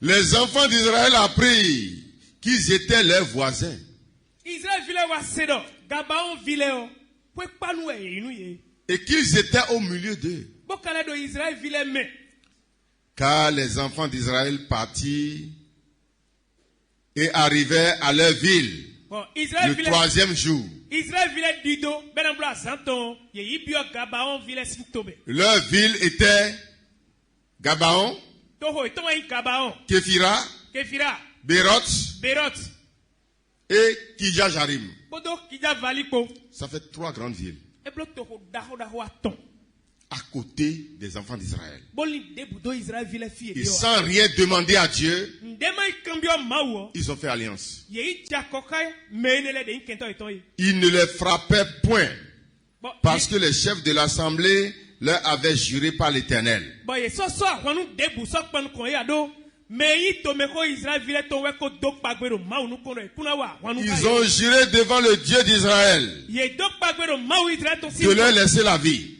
Les enfants d'Israël apprirent qu'ils étaient leurs voisins. Et qu'ils étaient au milieu d'eux. Car les enfants d'Israël partirent et arrivèrent à leur ville le troisième jour. Leur ville était Gabaon, Képhira, Béroth et Kirjath-Jearim. Ça fait 3 grandes villes à côté des enfants d'Israël. Et sans rien demander à Dieu, ils ont fait alliance. Ils ne les frappaient point parce que les chefs de l'assemblée leur avaient juré par l'Éternel. Ils ont juré devant le Dieu d'Israël de leur laisser la vie.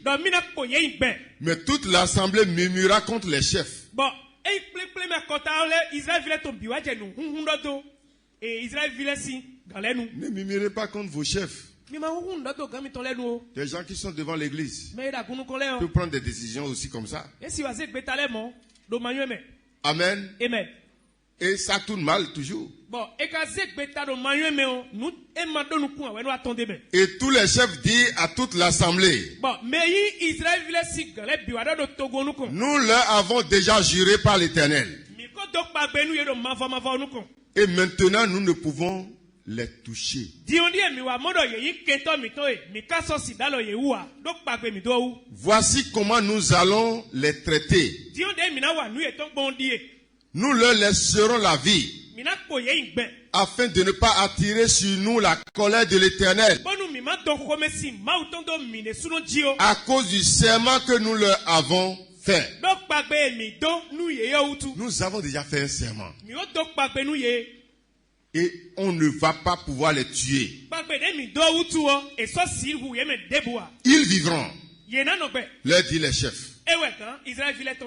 Mais toute l'assemblée murmura contre les chefs. Ne murmurez pas contre vos chefs. Des gens qui sont devant l'église peuvent prendre des décisions aussi comme ça. Amen. Amen. Et ça tourne mal toujours. Et tous les chefs disent à toute l'assemblée, nous leur avons déjà juré par l'Éternel. Et maintenant nous ne pouvons les toucher. Voici comment nous allons les traiter. Nous leur laisserons la vie afin de ne pas attirer sur nous la colère de l'Éternel à cause du serment que nous leur avons fait. Nous avons déjà fait un serment. Et on ne va pas pouvoir les tuer. Ils vivront, leur dit les chefs.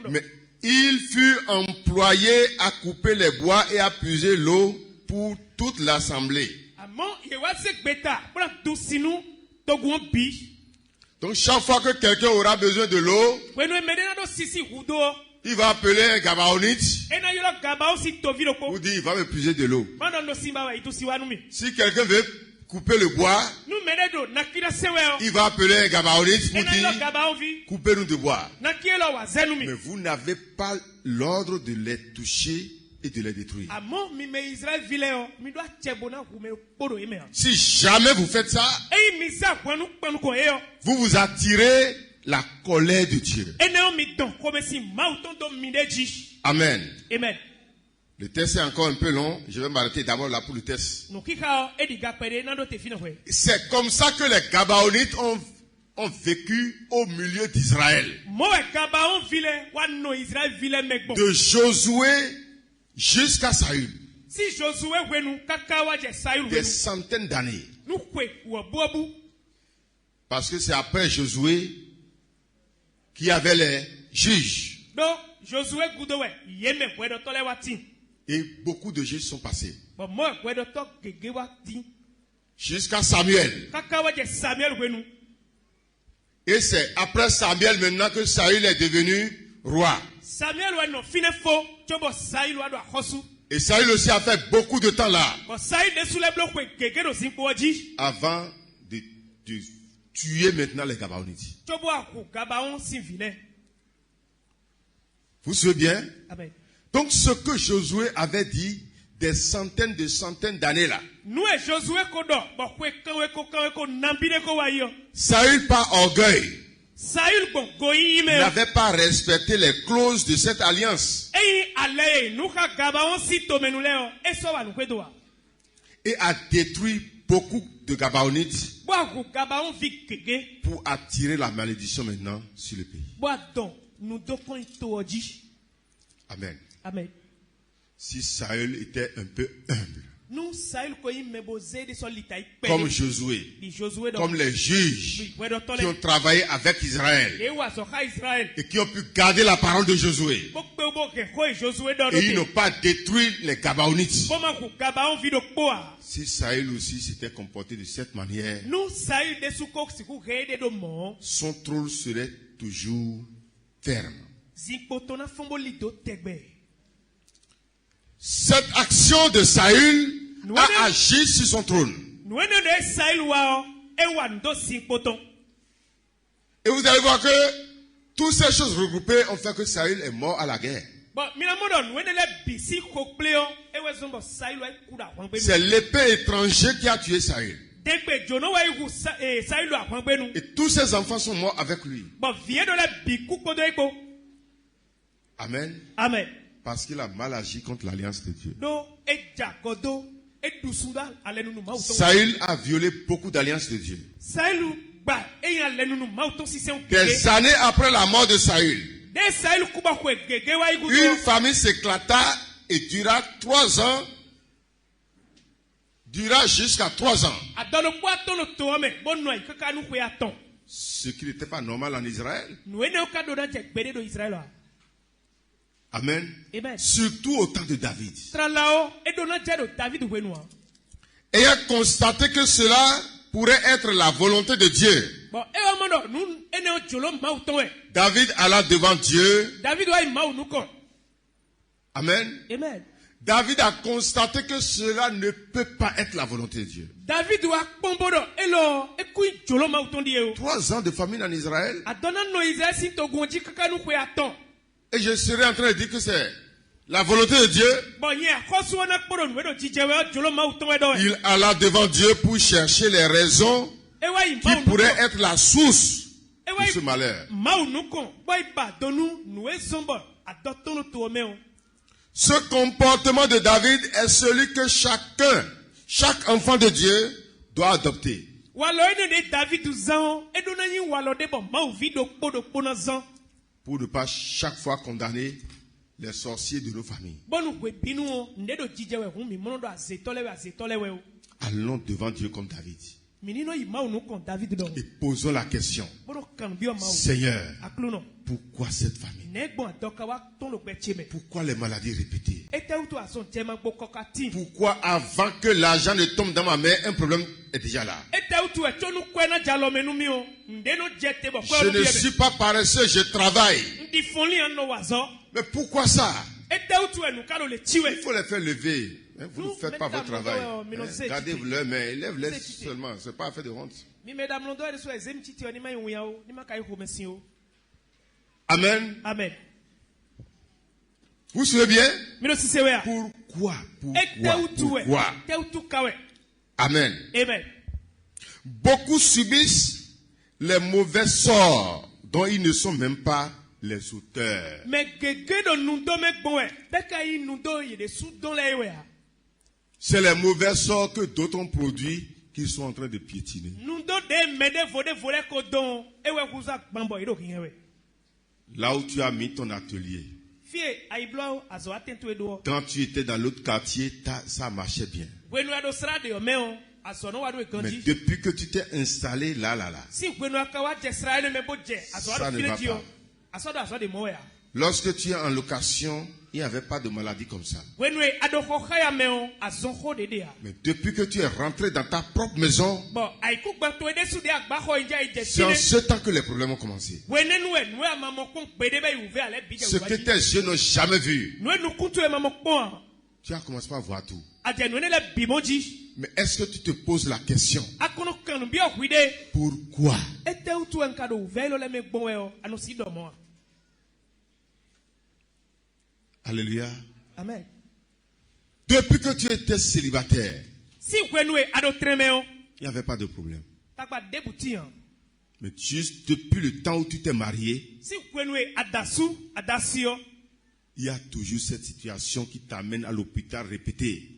Mais il fut employé à couper les bois et à puiser l'eau pour toute l'assemblée. Donc chaque fois que quelqu'un aura besoin de l'eau, il va appeler un Gabaonite pour dire il va me puiser de l'eau. Si quelqu'un veut couper le bois, il va appeler un Gabaonite pour dire coupez-nous de bois. Mais vous n'avez pas l'ordre de les toucher et de les détruire. Si jamais vous faites ça, vous vous attirez la colère de Dieu. Amen. Amen. Le test est encore un peu long. Je vais m'arrêter d'abord là pour le test. C'est comme ça que les Gabaonites ont vécu au milieu d'Israël. De Josué jusqu'à Saül. Des centaines d'années. Parce que c'est après Josué qui avait les juges. Et beaucoup de juges sont passés. Jusqu'à Samuel. Et c'est après Samuel maintenant que Saül est devenu roi. Et Saül aussi a fait beaucoup de temps là. Avant de tuer maintenant les Gabaonites. Vous suivez bien? Amen. Donc ce que Josué avait dit des centaines d'années là. Saül par orgueil n'avait pas respecté les clauses de cette alliance. Et a détruit beaucoup de Gabaonites pour attirer la malédiction maintenant sur le pays. Amen. Amen. Si Saül était un peu humble, comme Josué, comme les juges qui ont travaillé avec Israël et qui ont pu garder la parole de Josué. Et ils n'ont pas détruit les Gabaonites. Si Saül aussi s'était comporté de cette manière, son trône serait toujours ferme. Cette action de Saül a agi sur son trône. Et vous allez voir que toutes ces choses regroupées ont fait que Saül est mort à la guerre. C'est l'épée étrangère qui a tué Saül. Et tous ses enfants sont morts avec lui. Amen. Amen. Parce qu'il a mal agi contre l'alliance de Dieu. Saül a violé beaucoup d'alliances de Dieu. Des années après la mort de Saül, une famine s'éclata et dura 3 ans. Dura jusqu'à 3 ans. Ce qui n'était pas normal en Israël. Amen. Surtout au temps de David. Ayant constaté que cela pourrait être la volonté de Dieu, David alla devant Dieu. Amen. David a constaté que cela ne peut pas être la volonté de Dieu. 3 ans de famine en Israël. Et je serais en train de dire que c'est la volonté de Dieu. Il alla devant Dieu pour chercher les raisons qui pourraient être la source de ce malheur. Ce comportement de David est celui que chaque enfant de Dieu doit adopter. Pour ne pas chaque fois condamner les sorciers de nos familles. Allons devant Dieu comme David. Et posons la question. Seigneur, pourquoi cette famille? Pourquoi les maladies répétées? Pourquoi avant que l'argent ne tombe dans ma main, un problème est déjà là? Je ne suis pas paresseux, je travaille. Mais pourquoi ça? Il faut les faire lever. Vous ne faites pas votre travail. Gardez leurs mains, lève-les seulement. Ce n'est pas affaire de honte. Amen. Amen. Vous suivez bien? Pourquoi? Amen. Amen. Beaucoup subissent les mauvais sorts dont ils ne sont même pas les auteurs. C'est les mauvais sorts que d'autres ont produits qu'ils sont en train de piétiner. Là où tu as mis ton atelier, quand tu étais dans l'autre quartier, ça marchait bien. Mais depuis que tu t'es installé là, ça ne va pas. Lorsque tu es en location, il n'y avait pas de maladie comme ça. Mais depuis que tu es rentré dans ta propre maison, c'est en ce temps que les problèmes ont commencé. Ce que tes yeux n'ont jamais vu, tu as commencé à voir tout. Mais est-ce que tu te poses la question? Pourquoi? Alléluia. Amen. Depuis que tu étais célibataire, il n'y avait pas de problème. Mais juste depuis le temps où tu t'es marié, il y a toujours cette situation qui t'amène à l'hôpital répété.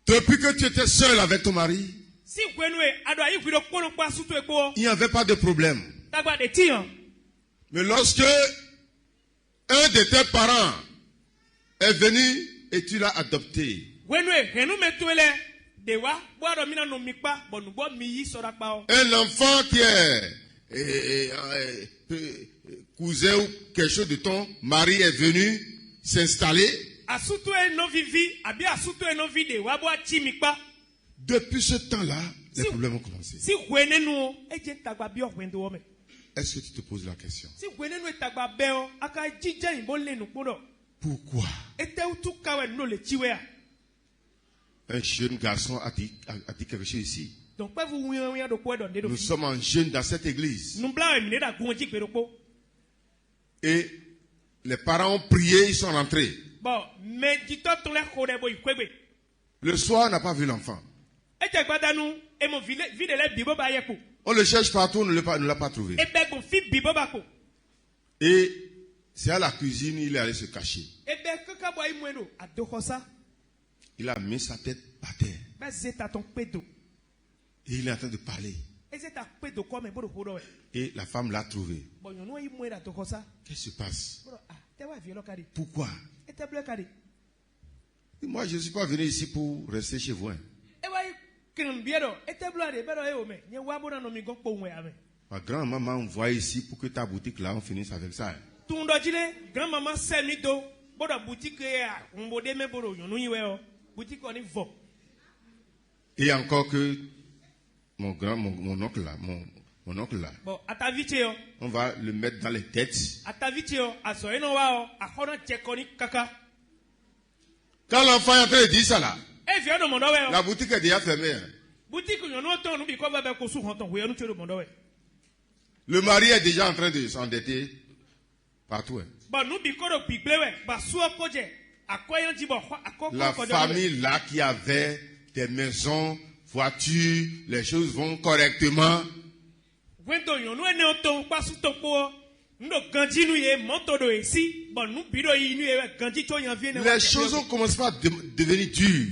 Depuis que tu étais seul avec ton mari, il n'y avait pas de problème. Mais lorsque un de tes parents est venu et tu l'as adopté. Un enfant qui est cousin ou quelque chose de ton mari est venu s'installer. Depuis ce temps-là, les problèmes ont commencé. Est-ce que tu te poses la question? Pourquoi? Un jeune garçon a dit quelque chose ici. Nous sommes en jeûne dans cette église. Et les parents ont prié, ils sont rentrés. Le soir, on n'a pas vu l'enfant. On le cherche partout, on ne l'a pas trouvé. Et c'est à la cuisine, il est allé se cacher. Il a mis sa tête par terre. Et il est en train de parler. Et la femme l'a trouvé. Qu'est-ce qui se passe? Pourquoi? Et moi, je ne suis pas venu ici pour rester chez vous. Ma grand-maman m'a envoyé ici pour que ta boutique là, on finisse avec ça. Et encore que mon oncle là, on va le mettre dans les têtes. Quand l'enfant est en train de dire ça là, la boutique est déjà fermée. Le mari est déjà en train de s'endetter partout. La famille là qui avait des maisons, voitures, les choses vont correctement. Les choses ont commencé à devenir dures.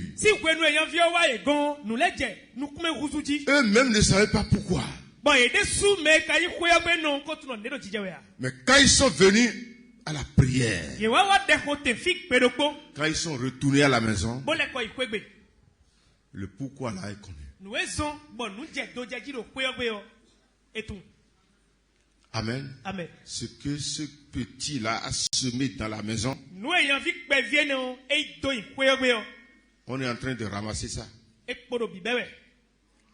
Eux-mêmes ne savaient pas pourquoi. Mais quand ils sont venus à la prière, quand ils sont retournés à la maison, le pourquoi là est connu. Amen. Amen. Ce que ce petit-là a semé dans la maison, on est en train de ramasser ça.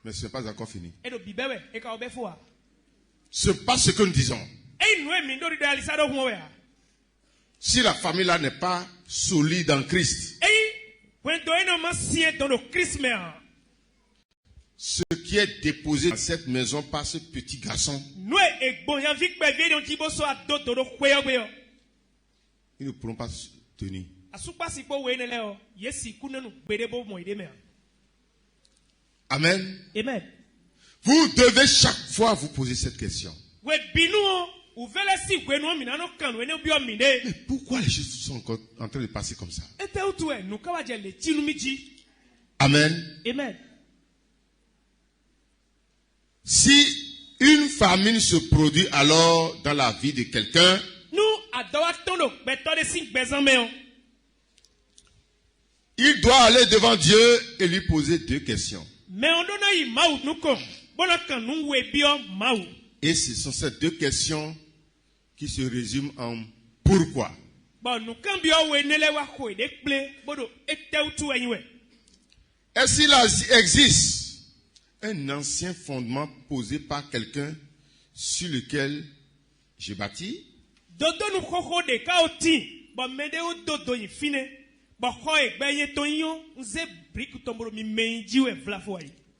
Mais ce n'est pas encore fini. Ce n'est pas ce que nous disons. Si la famille là n'est pas solide en Christ, ce qui est déposé dans cette maison par ce petit garçon, ils ne pourront pas tenir. Amen. Amen. Vous devez chaque fois vous poser cette question. Mais pourquoi les choses sont encore en train de passer comme ça? Amen. Amen. Si une famine se produit alors dans la vie de quelqu'un, il doit aller devant Dieu et lui poser deux questions. Et ce sont ces deux questions qui se résument en pourquoi. Est-ce qu'il existe un ancien fondement posé par quelqu'un sur lequel j'ai bâti?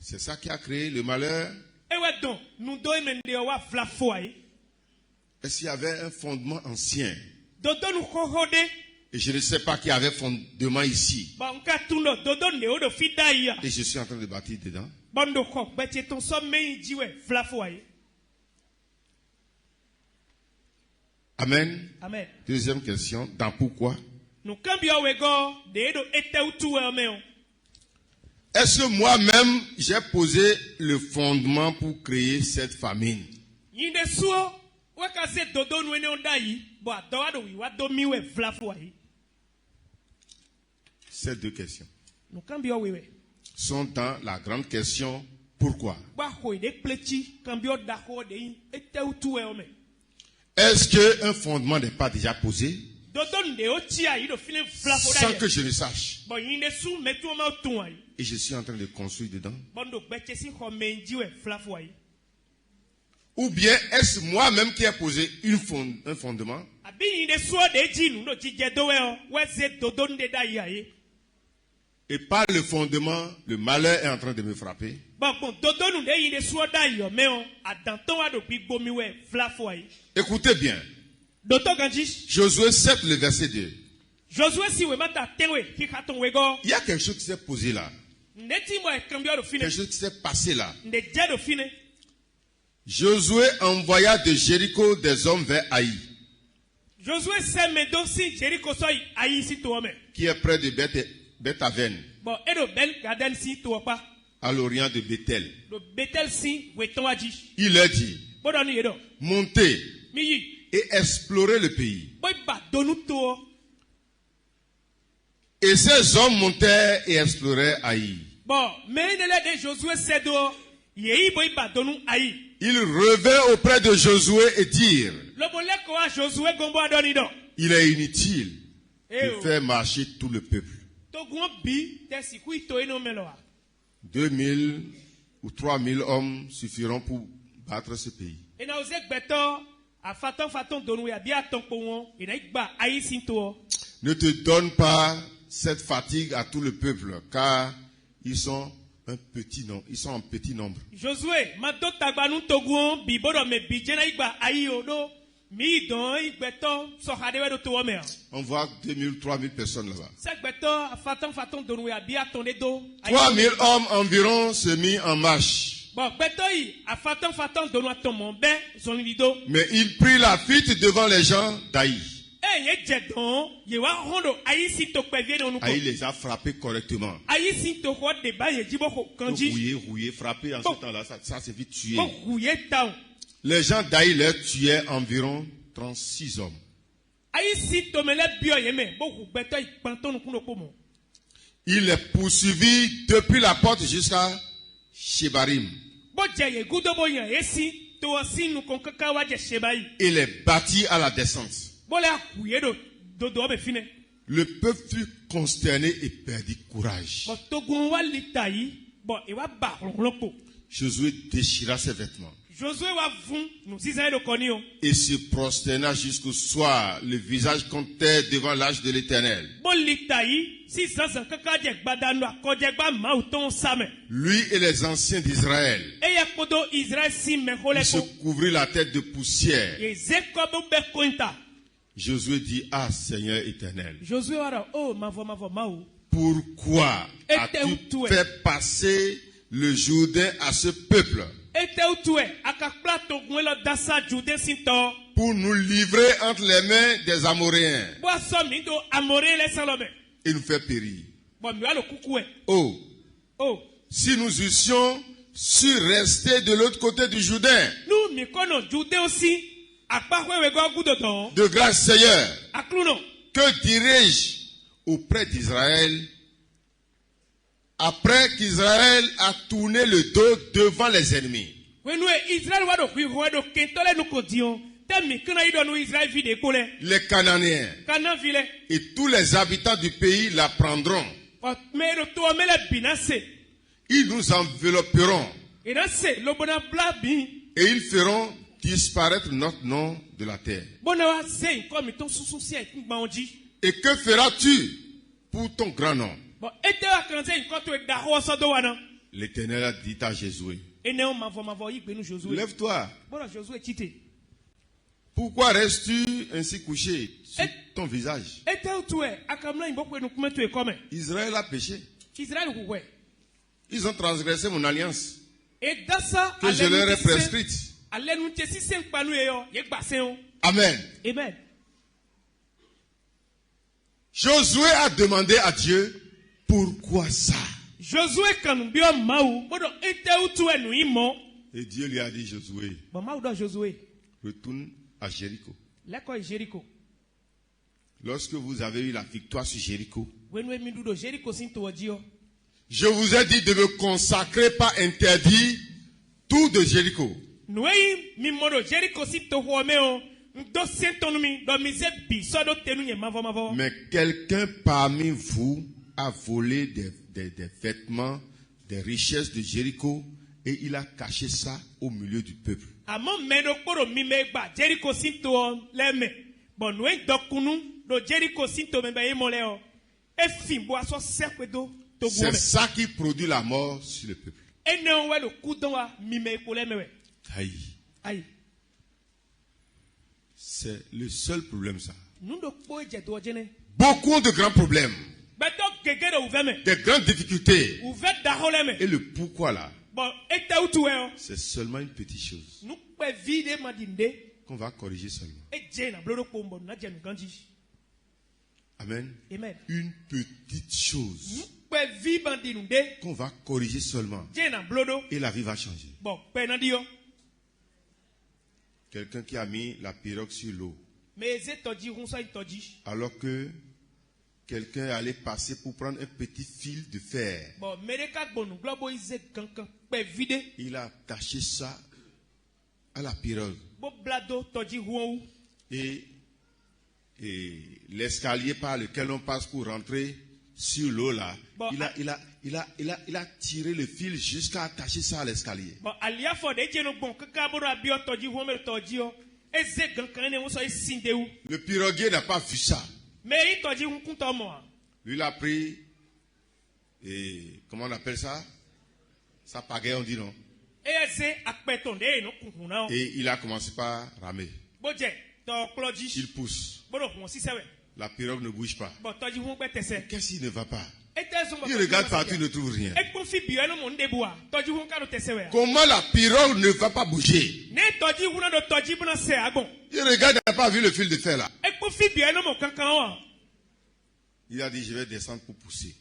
C'est ça qui a créé le malheur. Est-ce qu'il y avait un fondement ancien? Et je ne sais pas qui avait fondement ici. Et je suis en train de bâtir dedans. Amen. Amen. Deuxième question, dans pourquoi? Est-ce que moi-même j'ai posé le fondement pour créer cette famine? Ces deux questions sont dans la grande question pourquoi. Est-ce qu'un fondement n'est pas déjà posé sans que je ne sache? Et je suis en train de construire dedans. Ou bien est-ce moi-même qui ai posé un fondement? Et par le fondement, le malheur est en train de me frapper. Écoutez bien. Josué 7, le verset 2. Il y a quelque chose qui s'est posé là. Quelque chose qui s'est passé là. Josué envoya de Jéricho des hommes vers Haï, qui est près de Beth-Aven, à l'orient de Bethel. Il leur dit, montez et explorez le pays. Et ces hommes montèrent et explorèrent Haï. Ils revinrent auprès de Josué et dirent, il est inutile de faire marcher tout le peuple. 2000 ou 3000 hommes suffiront pour battre ce pays. Ne te donne pas cette fatigue à tout le peuple, car ils sont un petit nombre. Ils sont en petit nombre. On voit 2000, 3000 personnes là-bas. 3000 hommes environ se mis en marche. Mais il prit la fuite devant les gens d'Haï. Haï les a frappés correctement. Rouillé, frappé en ce temps-là, ça s'est vite tué. Les gens d'Haï les tuaient environ 36 hommes. Il les poursuivit depuis la porte jusqu'à Shebarim. Il les battit à la descente. Le peuple fut consterné et perdit courage. Josué déchira ses vêtements et se prosterna jusqu'au soir, le visage contre terre devant l'âge de l'Éternel. Lui et les anciens d'Israël, ils se couvrirent la tête de poussière. Josué dit, ah Seigneur éternel, pourquoi as-tu fait passer le Jourdain à ce peuple pour nous livrer entre les mains des Amoréens et nous faire périr? Oh, si nous eussions su rester de l'autre côté du Jourdain. De grâce Seigneur, que dirais-je auprès d'Israël après qu'Israël a tourné le dos devant les ennemis? Les Cananéens et tous les habitants du pays la prendront. Ils nous envelopperont et ils feront disparaître notre nom de la terre. Et que feras-tu pour ton grand nom? L'Éternel a dit à Josué, lève-toi. Pourquoi restes-tu ainsi couché sur ton visage? Israël a péché. Ils ont transgressé mon alliance que je leur ai prescrite. Amen. Amen. Josué a demandé à Dieu, pourquoi ça? Et Dieu lui a dit, Josué, retourne à Jéricho. Lorsque vous avez eu la victoire sur Jéricho, je vous ai dit de me consacrer, pas interdit, tout de Jéricho. Mais quelqu'un parmi vous a volé des vêtements, des richesses de Jéricho et il a caché ça au milieu du peuple. C'est ça qui produit la mort sur le peuple. Aïe. C'est le seul problème, ça. Beaucoup de grands problèmes. Des grandes difficultés. Et le pourquoi là, c'est seulement une petite chose qu'on va corriger seulement. Amen. Une petite chose qu'on va corriger seulement. Et la vie va changer. Quelqu'un qui a mis la pirogue sur l'eau. Alors que quelqu'un allait passer pour prendre un petit fil de fer. Il a attaché ça à la pirogue. Et l'escalier par lequel on passe pour rentrer sur l'eau là, il a tiré le fil jusqu'à attacher ça à l'escalier. Le piroguier n'a pas vu ça. Lui, il a pris, comment on appelle ça? Ça pagaie, on dit non. Et il a commencé par ramer. Il pousse. La pirogue ne bouge pas. Qu'est-ce qui ne va pas? Il regarde partout, il ne trouve rien. Comment la pirogue ne va pas bouger? Il regarde, il n'a pas vu le fil de fer là. Il a dit, je vais descendre pour pousser.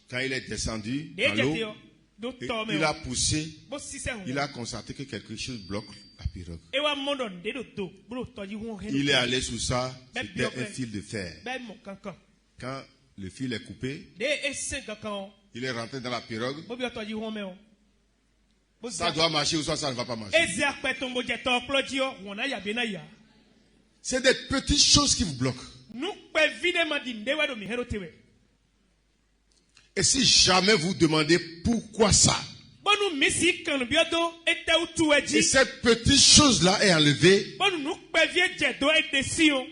Quand il est descendu dans l'eau, il a poussé, il a constaté que quelque chose bloque la pirogue. Il est allé sous ça, c'était un fil de fer. Quand le fil est coupé, il est rentré dans la pirogue. Ça doit marcher ou soit ça ne va pas marcher. C'est des petites choses qui vous bloquent. Et si jamais vous demandez pourquoi ça, et cette petite chose-là est enlevée,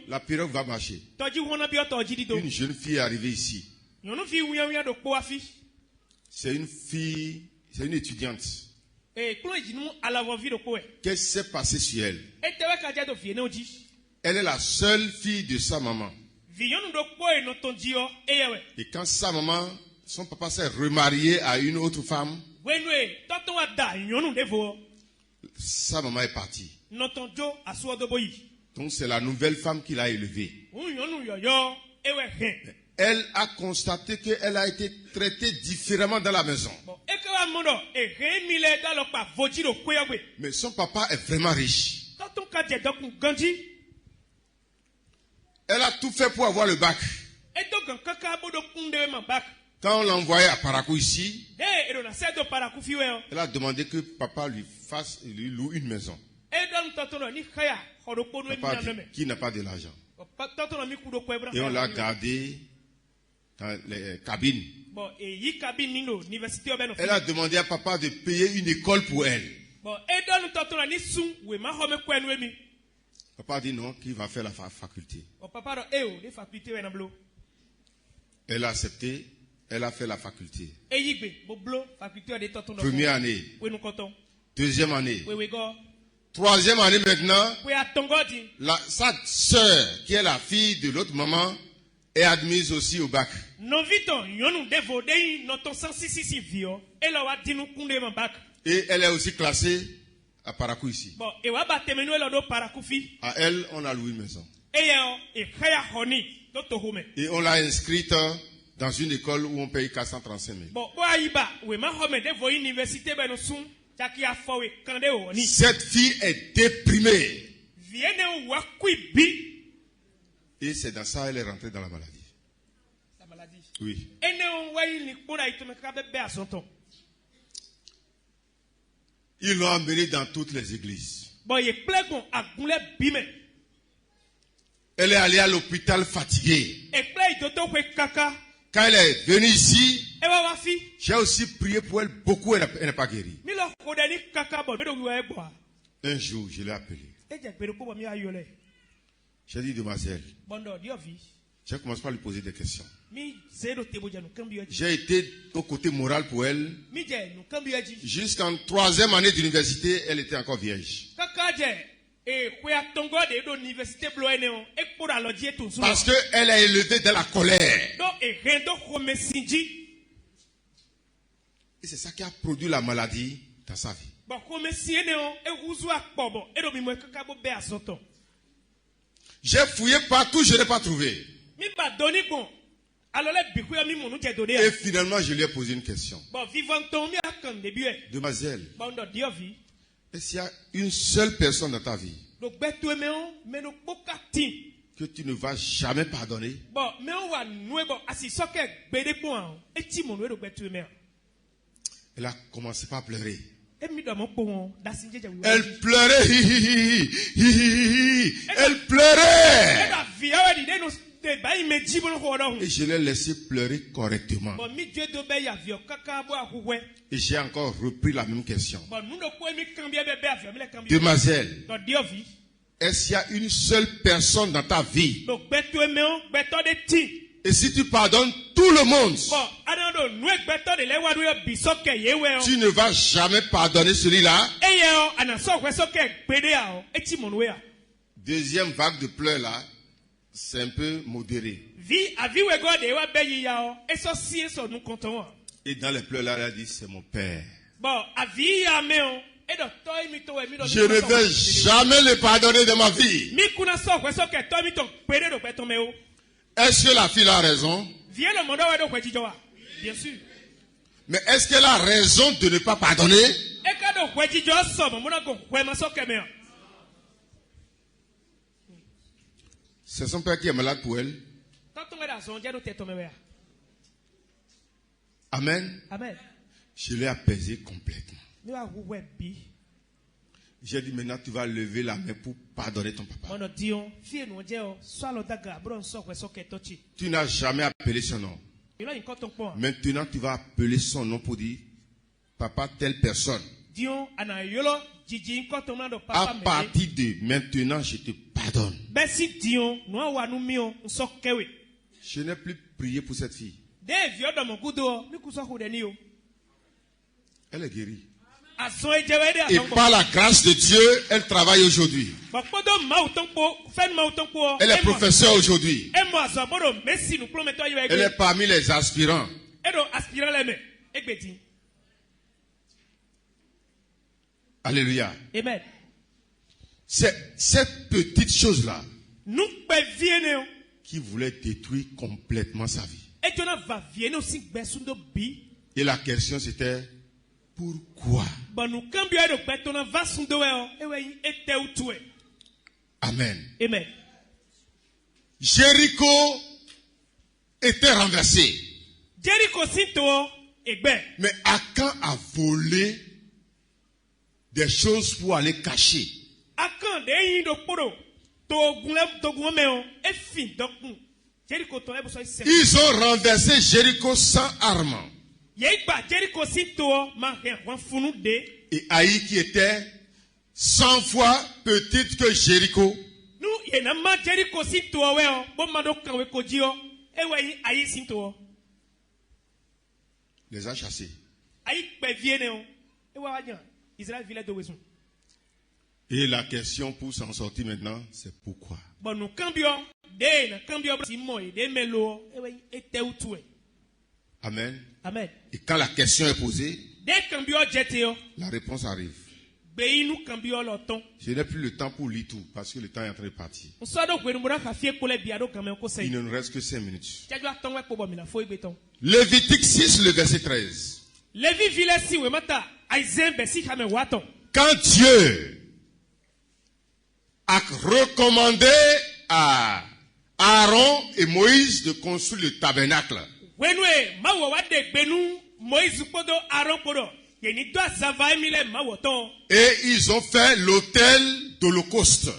la pirogue va marcher. Une jeune fille est arrivée ici. C'est une fille, c'est une étudiante. Qu'est-ce qui s'est passé sur elle? Elle est la seule fille de sa maman. Et quand sa maman, son papa s'est remarié à une autre femme, sa maman est partie. Donc c'est la nouvelle femme qu'il a élevée. Elle a constaté qu'elle a été traitée différemment dans la maison. Mais son papa est vraiment riche. Elle a tout fait pour avoir le bac. Quand on l'a envoyé à Parakou ici, elle a demandé que papa lui loue une maison. Papa dit qu'il n'a pas de l'argent. Et on l'a gardé dans les cabines. Elle a demandé à papa de payer une école pour elle. Papa dit non, qu'il va faire la faculté. Elle a accepté, elle a fait la faculté. Première année, deuxième année, troisième année maintenant, sa soeur, qui est la fille de l'autre maman, est admise aussi au bac. Et elle est aussi classée à Parakou ici. À elle, on a loué une maison. Et on l'a inscrite dans une école où on paye 435 000. Cette fille est déprimée. Et c'est dans ça qu'elle est rentrée dans la maladie. La maladie. Oui. Ils l'ont emmenée dans toutes les églises. Elle est allée à l'hôpital fatiguée. Quand elle est venue ici, j'ai aussi prié pour elle beaucoup, elle n'est pas guérie. Un jour, je l'ai appelée. J'ai dit, demoiselle, j'ai commencé par lui poser des questions. J'ai été au côté moral pour elle. Jusqu'en 3e année d'université, elle était encore vierge. Parce qu'elle est élevée dans la colère. Et c'est ça qui a produit la maladie dans sa vie. J'ai fouillé partout, je n'ai pas trouvé. Et finalement, je lui ai posé une question. Demoiselle, est-ce qu'il y a une seule personne dans ta vie que tu ne vas jamais pardonner? Elle a commencé par pleurer. Elle pleurait. Elle pleurait. Et je l'ai laissé pleurer correctement. Et j'ai encore repris la même question. Demoiselle, est-ce qu'il y a une seule personne dans ta vie? Et si tu pardonnes tout le monde, tu ne vas jamais pardonner celui-là. Deuxième vague de pleurs là, c'est un peu modéré. Et dans les pleurs là, elle a dit, c'est mon père. Je ne vais jamais le pardonner de ma vie. Est-ce que la fille a raison? Bien sûr. Mais est-ce qu'elle a raison de ne pas pardonner? C'est son père qui est malade pour elle. Amen. Amen. Je l'ai apaisé complètement. J'ai dit, maintenant tu vas lever la main pour pardonner ton papa. Tu n'as jamais appelé son nom. Maintenant tu vas appeler son nom pour dire, papa telle personne. À partir de maintenant, je te pardonne. Je n'ai plus prié pour cette fille. Elle est guérie. Et par la grâce de Dieu, elle travaille aujourd'hui. Elle est professeure aujourd'hui. Elle est parmi les aspirants. Alléluia. Amen. C'est cette petite chose-là qui voulait détruire complètement sa vie. Et la question c'était, pourquoi? Amen. Amen. Jéricho était renversé. Mais Akan a volé des choses pour aller cacher. Ils ont renversé Jéricho sans armes. Et Haï qui était 100 fois petite que Jéricho. Les a chassés. Et la question pour s'en sortir maintenant, c'est pourquoi? Amen. Amen. Et quand la question est posée, la réponse arrive. Je n'ai plus le temps pour lire tout parce que le temps est en train de partir. Il ne nous reste que 5 minutes. Lévitique 6, le verset 13. Quand Dieu a recommandé à Aaron et Moïse de construire le tabernacle. Et ils ont fait l'autel d'Holocauste.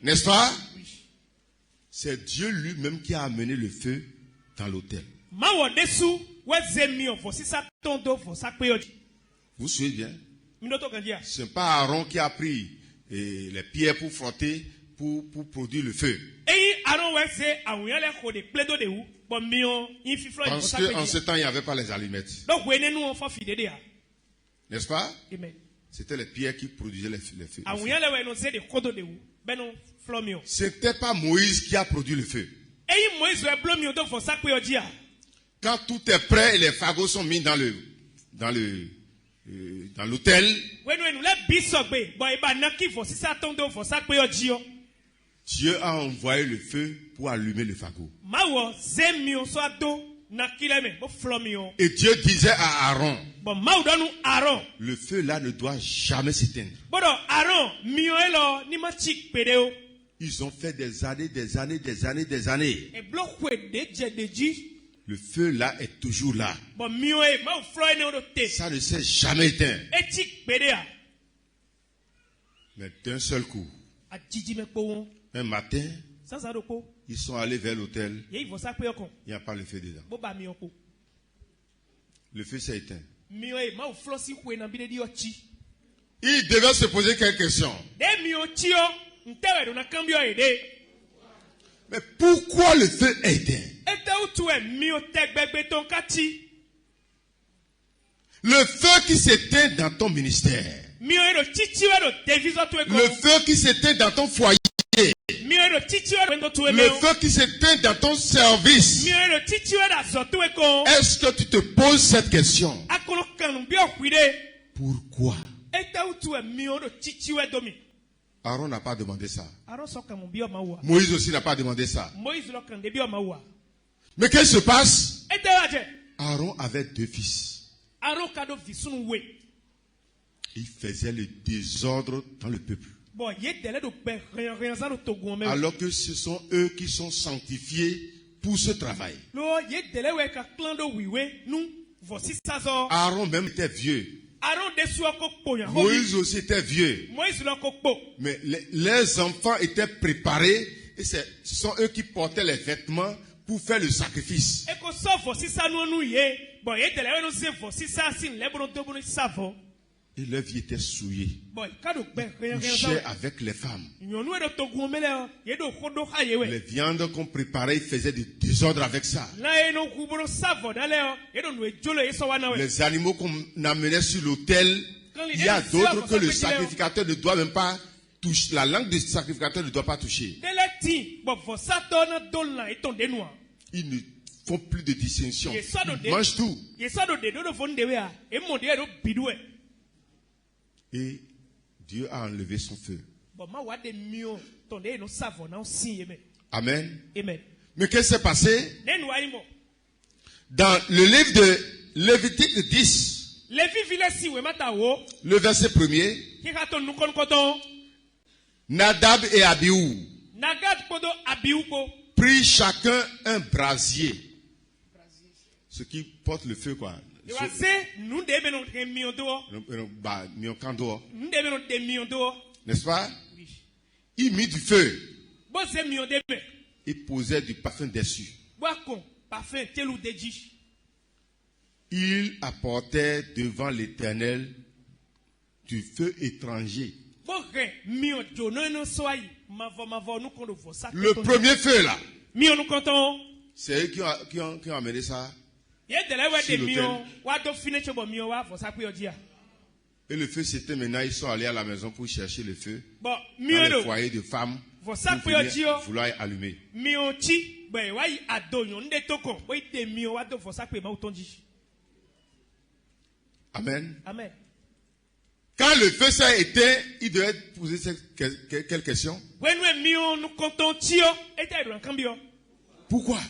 N'est-ce pas? C'est Dieu lui-même qui a amené le feu dans l'autel. Vous suivez bien? Ce n'est pas Aaron qui a pris les pierres pour frotter, pour produire le feu. Parce qu'en ce temps, il n'y avait pas les allumettes. N'est-ce pas? C'était les pierres qui produisaient le feu. Ce n'était pas Moïse qui a produit le feu. Quand tout est prêt et les fagots sont mis dans l'autel, Dieu a envoyé le feu pour allumer le fagot. Et Dieu disait à Aaron, le feu là ne doit jamais s'éteindre. Ils ont fait des années. Le feu là est toujours là. Ça ne s'est jamais éteint. Mais d'un seul coup, un matin, ils sont allés vers l'autel. Il n'y a pas le feu dedans. Le feu s'est éteint. Il devait se poser quelques questions. Mais pourquoi le feu est éteint? Le feu qui s'éteint dans ton ministère. Le feu qui s'éteint dans ton foyer. Le feu qui s'éteint dans ton service. Est-ce que tu te poses cette question? Pourquoi? Aaron n'a pas demandé ça. Moïse aussi n'a pas demandé ça. Mais qu'est-ce qui se passe? Aaron avait 2 fils. Il faisait le désordre dans le peuple. Alors que ce sont eux qui sont sanctifiés pour ce travail. Aaron même était vieux. Moïse aussi était vieux. Mais les enfants étaient préparés et ce sont eux qui portaient les vêtements pour faire le sacrifice. Et leur vie était souillée. Ils couchaient avec les femmes. Les viandes qu'on préparait, ils faisaient du désordre avec ça. Les animaux qu'on amenait sur l'autel, il y a d'autres que le sacrificateur ne doit même pas toucher. La langue du sacrificateur ne doit pas toucher. Ils ne font plus de distinction. Ils mangent tout. Et Dieu a enlevé son feu. Amen. Mais qu'est-ce qui s'est passé? Dans le livre de Lévitique 10, le verset 1er, Nadab et Abihu prirent chacun un brasier. Ce qui porte le feu, quoi. N'est-ce pas? Il mit du feu. Il posait du parfum dessus. Il apportait devant l'Éternel du feu étranger. Le premier feu là, c'est eux qui ont amené ça. Et le feu s'était maintenant, ils sont allés à la maison pour chercher le feu dans le foyer de femmes pour vouloir allumer. Amen. Quand le feu s'est éteint, il devait poser quelle question? Pourquoi?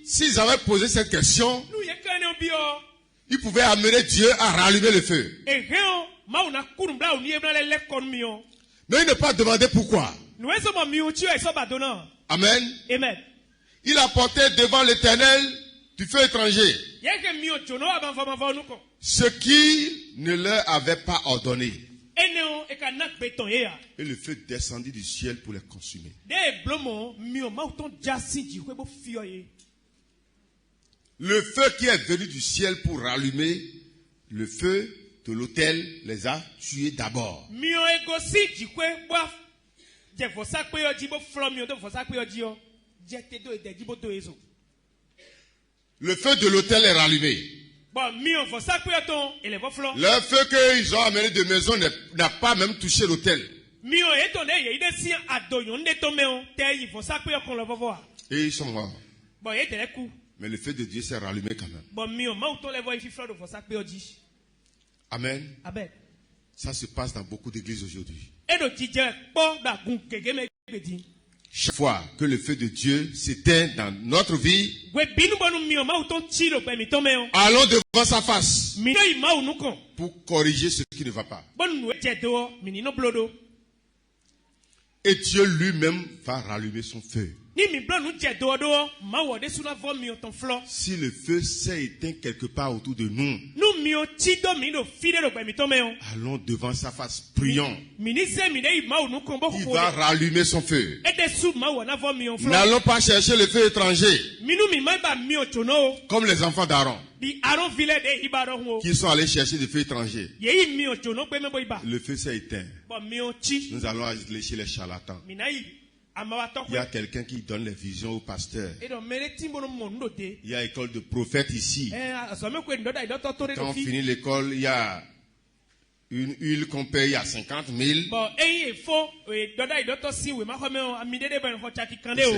S'ils avaient posé cette question, ils pouvaient amener Dieu à rallumer le feu. Mais Mais il n'a pas demandé pourquoi. Amen. Amen. Il a porté devant l'Éternel du feu étranger, ce qu'il ne leur avait pas ordonné. Et le feu descendit du ciel pour les consumer. Le feu qui est venu du ciel pour rallumer le feu de l'autel les a tués d'abord. Le feu de l'autel est rallumé. Le feu qu'ils ont amené de maison n'a pas même touché l'autel. Et ils sont morts. Mais le feu de Dieu s'est rallumé quand même. Amen. Ça se passe dans beaucoup d'églises aujourd'hui. Chaque fois que le feu de Dieu s'éteint dans notre vie, allons devant sa face pour corriger ce qui ne va pas. Et Dieu lui-même va rallumer son feu. Si le feu s'est éteint quelque part autour de nous, allons devant sa face, prions. Il va rallumer son feu. N'allons pas chercher le feu étranger, comme les enfants d'Aaron, qui sont allés chercher le feu étranger. Le feu s'est éteint. Nous allons aller chez les charlatans. Il y a quelqu'un qui donne les visions au pasteur. Il y a école de prophètes ici. Quand on finit l'école, il y a une huile qu'on paye à 50 000. C'est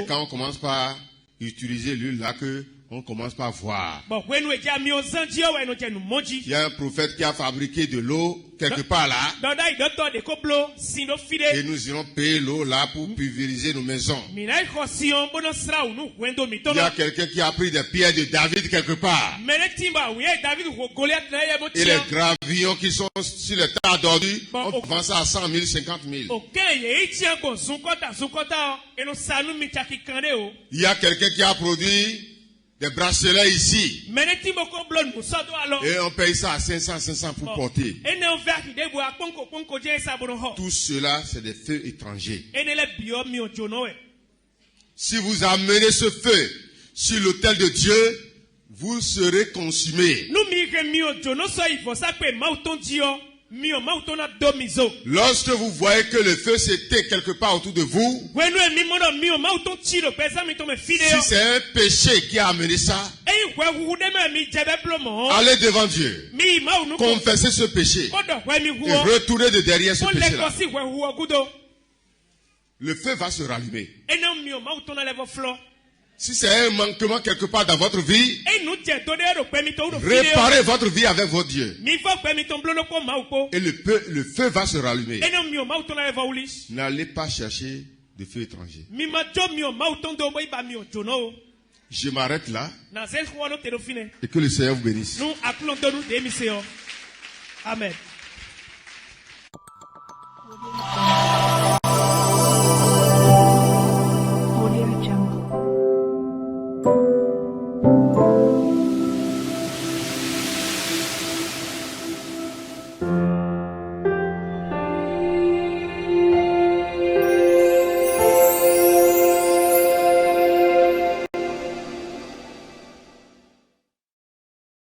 quand on commence par utiliser l'huile là que on commence par voir. Il y a un prophète qui a fabriqué de l'eau quelque part là. Et nous irons payer l'eau là pour pulvériser nos maisons. Il y a quelqu'un qui a pris des pierres de David quelque part. Et les gravillons qui sont sur les tas d'ordures, on vend ça à 100 000, 50 000. Il y a quelqu'un qui a produit des bracelets ici. Et on paye ça à 500 pour porter. Tout cela, c'est des feux étrangers. Si vous amenez ce feu sur l'autel de Dieu, vous serez consumés. Lorsque vous voyez que le feu s'éteint quelque part autour de vous, si c'est un péché qui a amené ça, allez devant Dieu, confessez ce péché et retournez de derrière ce péché-là. Le feu va se rallumer. Si c'est un manquement quelque part dans votre vie, réparez votre vie avec votre Dieu. Et le feu va se rallumer. N'allez pas chercher de feu étranger. Je m'arrête là. Et que le Seigneur vous bénisse. Amen.